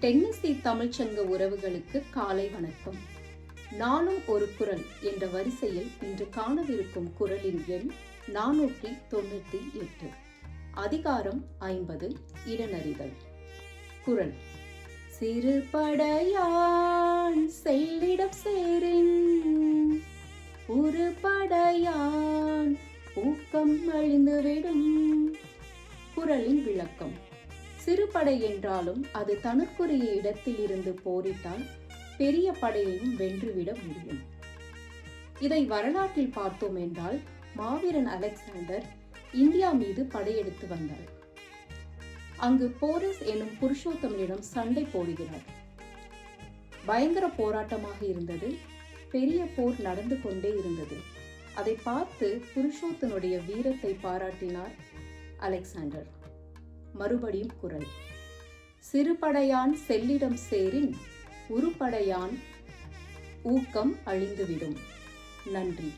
Tennessee தமிழ்ச்சங்க உறவுகளுக்கு காலை வணக்கம். நானும் ஒரு குரல் என்ற வரிசையில் இன்று காணவிருக்கும் குரலின் எண் 498. அதிகாரம் 50, இடனறிதல். குரல்: சிறுபடையான் செல்லிடம் சேரின், உருபடையான் ஊக்கம் அழிந்துவிடும். குரலின் விளக்கம்: சிறுபடை என்றாலும் அது தனக்குரிய இடத்தில் இருந்து போரிட்டால் பெரிய படையையும் வென்றுவிட முடியும். இதை வரலாற்றில் பார்த்தோம் என்றால், மாவீரன் அலெக்சாண்டர் இந்தியா மீது படையெடுத்து வந்தார். அங்கு போரிஸ் எனும் புருஷோத்தமனிடம் சண்டை போடுகிறார். பயங்கர போராட்டமாக இருந்தது. பெரிய போர் நடந்து கொண்டே இருந்தது. அதை பார்த்து புருஷோத்தனுடைய வீரத்தை பாராட்டினார் அலெக்சாண்டர். மறுபடியும் குரல்: சிறுபடையான் செல்லிடம் சேரின், உருப்படையான் ஊக்கம் அழிந்துவிடும். நன்றி.